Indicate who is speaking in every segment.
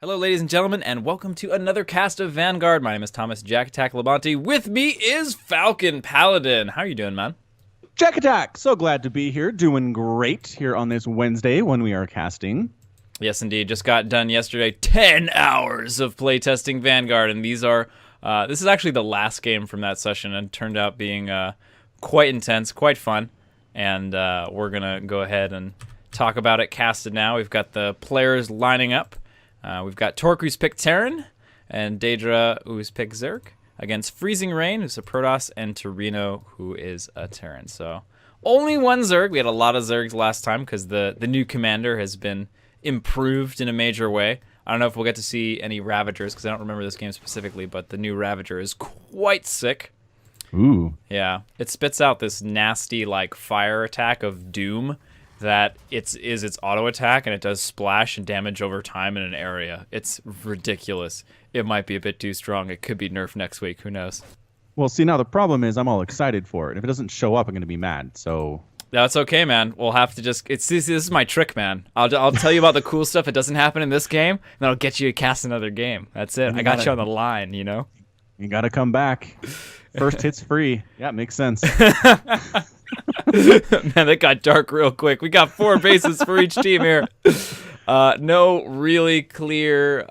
Speaker 1: Hello, ladies and gentlemen, and welcome to another cast of Vanguard. My name is Thomas JaKaTaKtv. With me is Falcon Paladin. How are you doing, man?
Speaker 2: JaKaTaK, so glad to be here. Doing great here on this Wednesday when we are casting.
Speaker 1: Yes, indeed. Just got done yesterday. 10 hours of playtesting Vanguard, and these are this is actually the last game from that session, and turned out being quite intense, quite fun. And we're gonna go ahead and talk about it casted now. We've got the players lining up. We've got Torque, who's picked Terran, and Daedra, who's picked Zerg, against Freezing Rain, who's a Protoss, and Raynor, who is a Terran. So only one Zerg. We had a lot of Zergs last time because the new commander has been improved in a major way. I don't know if we'll get to see any Ravagers because I don't remember this game specifically, but the new Ravager is quite sick.
Speaker 2: Ooh.
Speaker 1: Yeah, it spits out this nasty like fire attack of doom that is its auto attack, and it does splash and damage over time in an area. It's ridiculous. It might be a bit too strong. It could be nerfed next week. Who knows?
Speaker 2: Well, see, now the problem is I'm all excited for it. If it doesn't show up, I'm going to be mad. So
Speaker 1: that's okay, man. We'll have to just. This is my trick, man. I'll tell you about the cool stuff that doesn't happen in this game, and that'll get you to cast another game. That's it. I got you on the line, you know.
Speaker 2: You got to come back. First hit's free. Yeah, it makes sense.
Speaker 1: Man, that got dark real quick. We got 4 bases for each team here. No really clear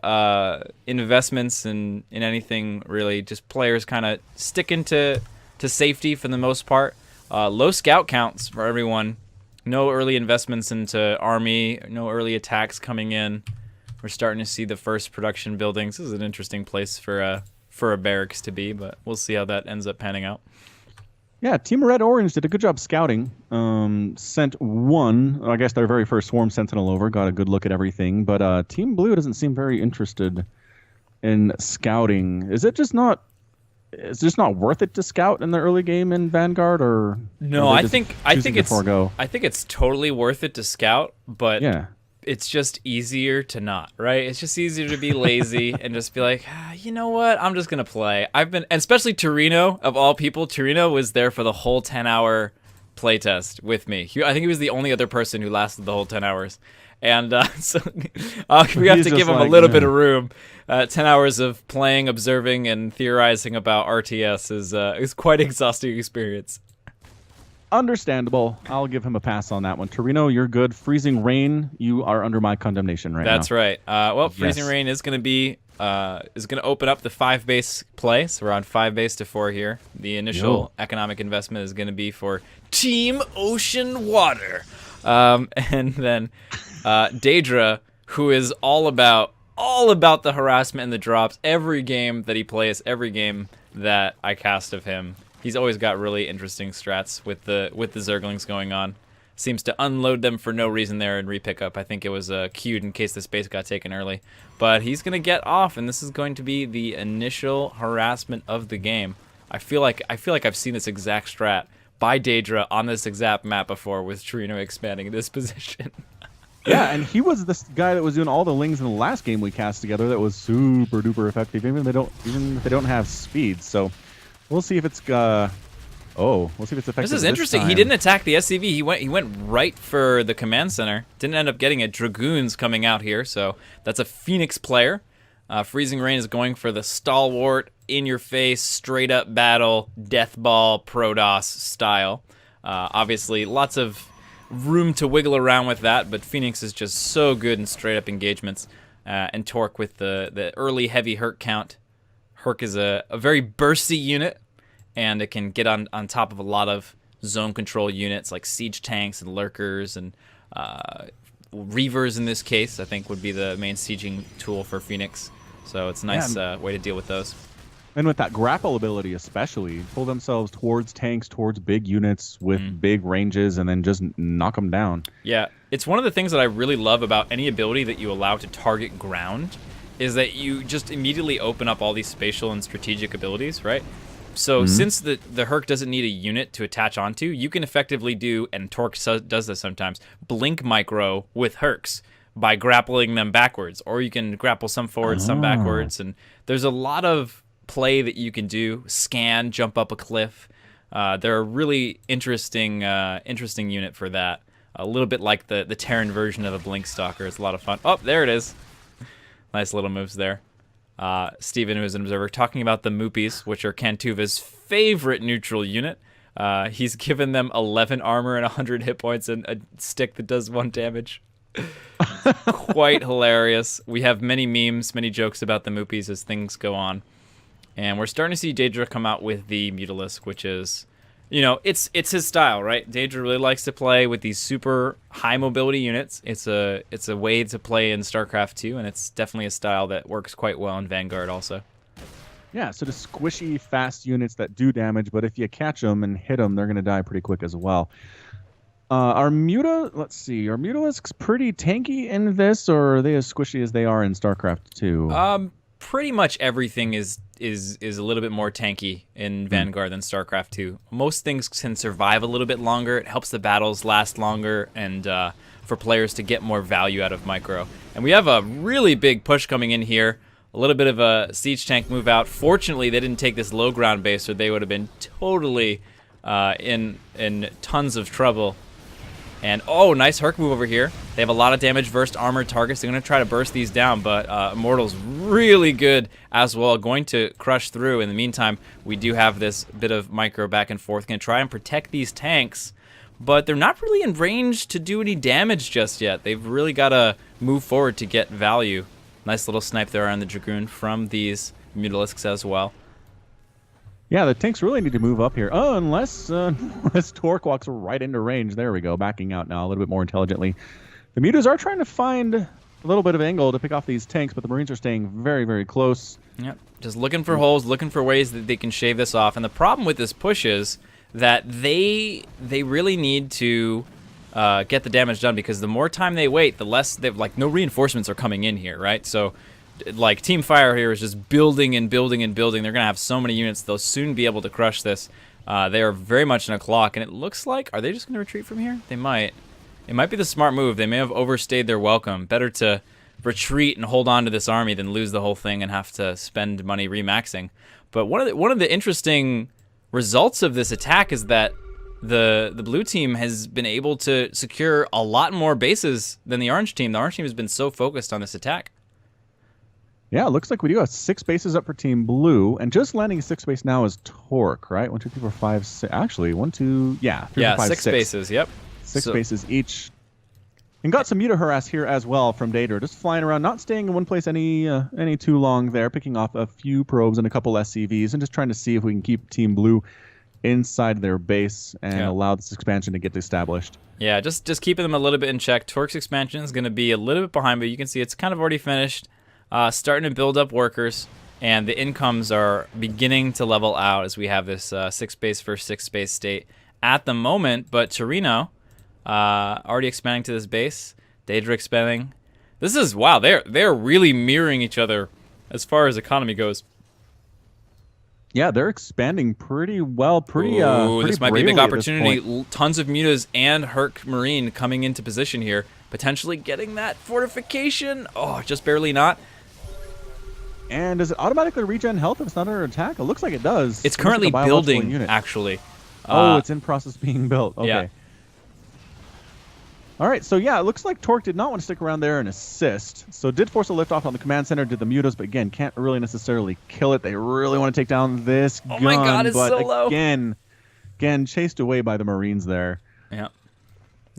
Speaker 1: investments in anything, really. Just players kind of sticking to safety for the most part. Low scout counts for everyone. No early investments into army. No early attacks coming in. We're starting to see the first production buildings. This is an interesting place for a barracks to be, but we'll see how that ends up panning out.
Speaker 2: Yeah, Team Red Orange did a good job scouting. Sent one, I guess their very first Swarm Sentinel over, got a good look at everything. But Team Blue doesn't seem very interested in scouting. Is it just not? It's just not worth it to scout in the early game in Vanguard, or
Speaker 1: no? I think it's totally worth it to scout, but
Speaker 2: yeah.
Speaker 1: It's just easier to not, right? It's just easier to be lazy and just be like, you know what? I'm just gonna play. And especially Raynor, of all people, Raynor was there for the whole 10-hour playtest with me. I think he was the only other person who lasted the whole 10 hours. And so we have to give him a little bit of room. 10 hours of playing, observing, and theorizing about RTS is quite an exhausting experience.
Speaker 2: Understandable. I'll give him a pass on that one. Raynor, you're good. Freezing Rain, you are under my condemnation right now.
Speaker 1: That's right. Well, Freezing Rain is going to open up the 5-base play. So we're on 5 base to 4 here. The initial economic investment is going to be for Team Ocean Water, and then Daedra, who is all about the harassment and the drops. Every game that he plays, every game that I cast of him. He's always got really interesting strats with the Zerglings going on. Seems to unload them for no reason there and repick up. I think it was queued in case the space got taken early. But he's going to get off, and this is going to be the initial harassment of the game. I feel like I've seen this exact strat by Daedra on this exact map before with Raynor expanding this position.
Speaker 2: Yeah, and he was this guy that was doing all the lings in the last game we cast together that was super duper effective, even if they don't have speed. So we'll see if it's we'll see if it's effective.
Speaker 1: This is interesting. He didn't attack the SCV. He went right for the command center. Didn't end up getting it. Dragoons coming out here, so that's a Fenix player. Freezing Rain is going for the stalwart, in-your-face, straight-up battle, death ball, Protoss style. Obviously, lots of room to wiggle around with that, but Fenix is just so good in straight-up engagements. And Torque with the early heavy Herc count. Herc is a very bursty unit, and it can get on top of a lot of zone control units like siege tanks and lurkers and reavers in this case, I think would be the main sieging tool for Fenix. So it's a nice way to deal with those.
Speaker 2: And with that grapple ability especially, pull themselves towards tanks, towards big units with big ranges, and then just knock them down.
Speaker 1: Yeah, it's one of the things that I really love about any ability that you allow to target ground is that you just immediately open up all these spatial and strategic abilities, right? So since the Herc doesn't need a unit to attach onto, you can effectively do, and Torque does this sometimes, blink micro with Hercs by grappling them backwards. Or you can grapple some forwards, some backwards, and there's a lot of play that you can do. Scan, jump up a cliff. They're a really interesting unit for that. A little bit like the Terran version of a Blink Stalker. It's a lot of fun. Oh, there it is. Nice little moves there. Steven, who is an observer, talking about the Moopies, which are Kantuva's favorite neutral unit. He's given them 11 armor and 100 hit points and a stick that does 1 damage. Quite hilarious. We have many memes, many jokes about the Moopies as things go on. And we're starting to see Daedra come out with the Mutalisk, which is, you know, it's his style, right? Daedra really likes to play with these super high mobility units. It's a way to play in StarCraft 2, and it's definitely a style that works quite well in Vanguard also.
Speaker 2: Yeah, so the squishy, fast units that do damage, but if you catch them and hit them, they're going to die pretty quick as well. Are Mutalisks pretty tanky in this, or are they as squishy as they are in StarCraft 2?
Speaker 1: Pretty much everything is a little bit more tanky in Vanguard than StarCraft 2. Most things can survive a little bit longer. It helps the battles last longer and for players to get more value out of Micro. And we have a really big push coming in here. A little bit of a siege tank move out. Fortunately, they didn't take this low ground base, or they would have been totally in tons of trouble. And, oh, nice Herc move over here. They have a lot of damage versus armored targets. They're going to try to burst these down, but Immortal's really good as well, going to crush through. In the meantime, we do have this bit of Micro back and forth. Going to try and protect these tanks, but they're not really in range to do any damage just yet. They've really got to move forward to get value. Nice little snipe there on the Dragoon from these Mutalisks as well.
Speaker 2: Yeah, the tanks really need to move up here. Oh, unless Torque walks right into range. There we go, backing out now a little bit more intelligently. The Mutas are trying to find a little bit of angle to pick off these tanks, but the Marines are staying very, very close.
Speaker 1: Yep, just looking for holes, looking for ways that they can shave this off. And the problem with this push is that they really need to get the damage done, because the more time they wait, the less they've, like, no reinforcements are coming in here, right? So, like, Team Fire here is just building and building and building. They're going to have so many units, they'll soon be able to crush this. They are very much in a clock, and it looks like, are they just going to retreat from here? They might. It might be the smart move. They may have overstayed their welcome. Better to retreat and hold on to this army than lose the whole thing and have to spend money remaxing. But one of the interesting results of this attack is that the blue team has been able to secure a lot more bases than the orange team. The orange team has been so focused on this attack.
Speaker 2: Yeah, it looks like we do have 6 bases up for Team Blue, and just landing 6 base now is Torque, right? 1, 2, 3, 4, 5, 6. Actually, 1, 2, yeah, 3, 4, 5,
Speaker 1: 6 bases. Yep,
Speaker 2: 6 bases each, and got some Muta harass here as well from Daedra, just flying around, not staying in one place any too long there, picking off a few probes and a couple SCVs, and just trying to see if we can keep Team Blue inside their base and allow this expansion to get established.
Speaker 1: Yeah, just keeping them a little bit in check. Torque's expansion is going to be a little bit behind, but you can see it's kind of already finished. Starting to build up workers, and the incomes are beginning to level out as we have this 6 base versus 6 base state at the moment. But Torino already expanding to this base. Daedra expanding. This is, wow, they're really mirroring each other as far as economy goes.
Speaker 2: Yeah, they're expanding pretty well, pretty
Speaker 1: this might be a big opportunity.
Speaker 2: Point.
Speaker 1: Tons of Mutas and Herc Marine coming into position here, potentially getting that fortification. Oh, just barely not.
Speaker 2: And does it automatically regen health if it's not under attack? It looks like it does.
Speaker 1: It's currently
Speaker 2: like
Speaker 1: building, actually.
Speaker 2: Oh, it's in process being built. Okay.
Speaker 1: Yeah.
Speaker 2: All right, so yeah, it looks like Torque did not want to stick around there and assist. So did force a lift off on the command center, did the Mutas, but again, can't really necessarily kill it. They really want to take down this gun.
Speaker 1: Oh my god, it's so low.
Speaker 2: Again, chased away by the Marines there.
Speaker 1: Yeah.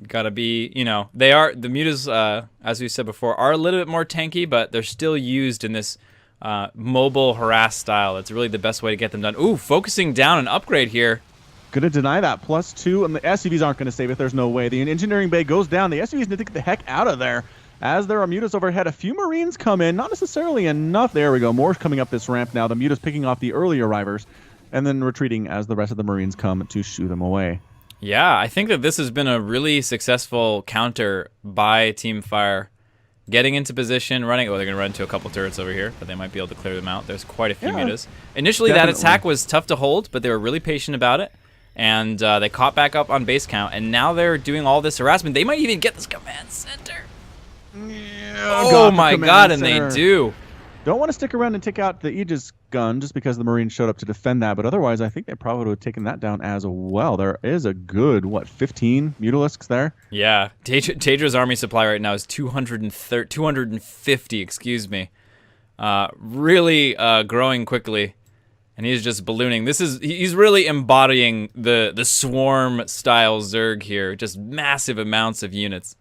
Speaker 1: Gotta be, you know, the Mutas, as we said before, are a little bit more tanky, but they're still used in this mobile harass style. It's really the best way to get them done. Ooh, focusing down an upgrade here.
Speaker 2: Gonna deny that. +2, and the SCVs aren't gonna save it. There's no way. The engineering bay goes down. The SCVs need to get the heck out of there. As there are Mutas overhead, a few Marines come in. Not necessarily enough. There we go. More coming up this ramp now. The Mutas picking off the early arrivers, and then retreating as the rest of the Marines come to shoo them away.
Speaker 1: Yeah, I think that this has been a really successful counter by Team Fire. Getting into position, running. Oh, they're going to run into a couple turrets over here, but they might be able to clear them out. There's quite a few Mutas. Initially, that attack was tough to hold, but they were really patient about it. And they caught back up on base count, and now they're doing all this harassment. They might even get this command center.
Speaker 2: Yeah,
Speaker 1: oh my god, and they do.
Speaker 2: Don't want to stick around and take out the Aegis gun just because the Marines showed up to defend that, but otherwise I think they probably would have taken that down as well. There is a good, 15 Mutalisks there?
Speaker 1: Yeah, Daedra's army supply right now is 250, excuse me. really growing quickly. And he's just ballooning. He's really embodying the swarm style Zerg here. Just massive amounts of units.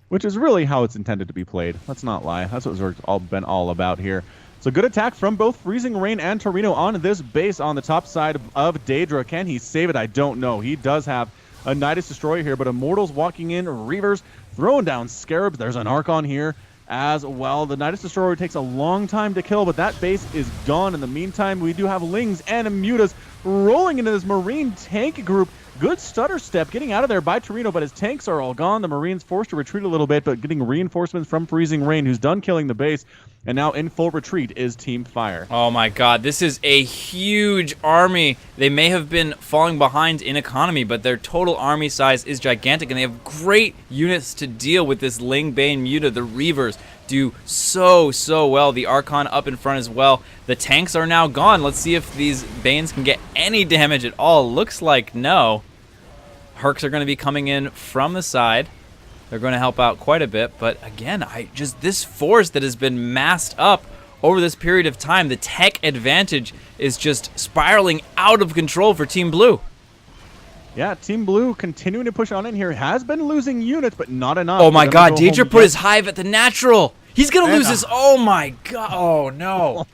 Speaker 2: Which is really how it's intended to be played. Let's not lie. That's what Zerg's been all about here. So good attack from both Freezing Rain and Torino on this base on the top side of Daedra. Can he save it? I don't know. He does have a Nidus Destroyer here, but Immortals walking in, Reavers throwing down Scarabs. There's an Archon here as well. The Nidus Destroyer takes a long time to kill, but that base is gone. In the meantime, we do have Lings and Mutas rolling into this Marine tank group. Good stutter step getting out of there by Torino, but his tanks are all gone. The Marines forced to retreat a little bit, but getting reinforcements from Freezing Rain, who's done killing the base, and now in full retreat is Team Fire.
Speaker 1: Oh my god, this is a huge army. They may have been falling behind in economy, but their total army size is gigantic, and they have great units to deal with this Ling Bane Muta. The Reavers do so well. The Archon up in front as well. The tanks are now gone. Let's see if these Banes can get any damage at all. Looks like no. Hercs are going to be coming in from the side. They're going to help out quite a bit, but again, this force that has been massed up over this period of time, the tech advantage is just spiraling out of control for Team Blue.
Speaker 2: Yeah, Team Blue continuing to push on in here, has been losing units, but not enough.
Speaker 1: Oh my god, Daedra put his hive at the natural. He's going to lose this. Oh my god. Oh no.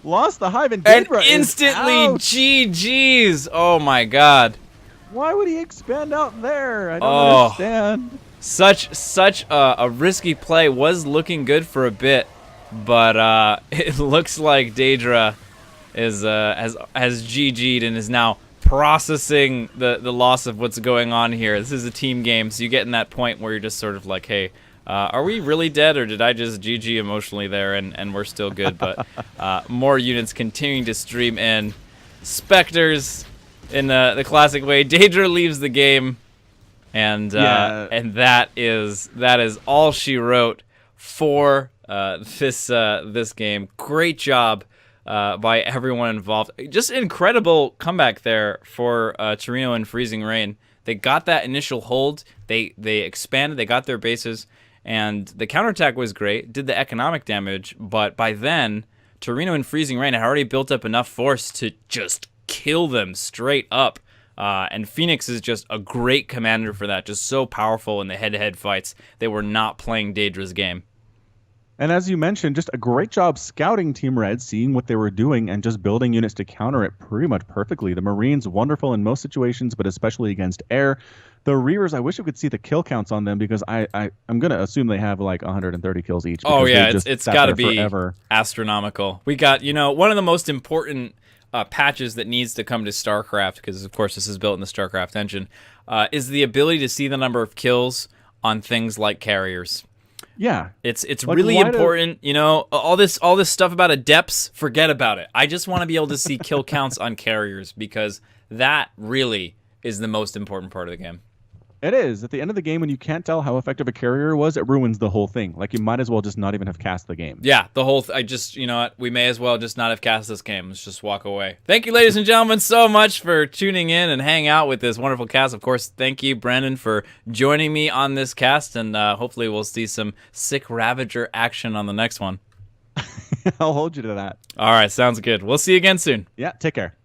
Speaker 2: Lost the hive, and Daedra
Speaker 1: and instantly GG's. Oh my god.
Speaker 2: Why would he expand out there? I don't understand.
Speaker 1: Such a risky play. Was looking good for a bit, but it looks like Daedra is has GG'd and is now processing the loss of what's going on here. This is a team game, so you get in that point where you're just sort of like, hey, are we really dead, or did I just GG emotionally there and we're still good? But more units continuing to stream in. Spectres in the classic way. Daedra leaves the game, and that is all she wrote for this game. Great job by everyone involved. Just incredible comeback there for Torino and Freezing Rain. They got that initial hold. They expanded. They got their bases, and the counterattack was great. Did the economic damage, but by then Torino and Freezing Rain had already built up enough force to just kill them straight up. And Fenix is just a great commander for that. Just so powerful in the head-to-head fights. They were not playing Daedra's game.
Speaker 2: And as you mentioned, just a great job scouting Team Red, seeing what they were doing and just building units to counter it pretty much perfectly. The Marines, wonderful in most situations, but especially against air. The Reavers, I wish we could see the kill counts on them, because I'm going to assume they have like 130 kills each.
Speaker 1: Oh yeah, it's got to be astronomical. We got, one of the most important patches that needs to come to StarCraft, because of course this is built in the StarCraft engine, is the ability to see the number of kills on things like carriers.
Speaker 2: Yeah,
Speaker 1: it's like, really important. All this stuff about adepts, forget about it. I just want to be able to see kill counts on carriers, because that really is the most important part of the game.
Speaker 2: It is. At the end of the game, when you can't tell how effective a carrier was, it ruins the whole thing. Like, you might as well just not even have cast the game.
Speaker 1: Yeah, the whole I just, you know what? We may as well just not have cast this game. Let's just walk away. Thank you, ladies and gentlemen, so much for tuning in and hanging out with this wonderful cast. Of course, thank you, Brandon, for joining me on this cast, and hopefully we'll see some sick Ravager action on the next one.
Speaker 2: I'll hold you to that.
Speaker 1: All right, sounds good. We'll see you again soon.
Speaker 2: Yeah, take care.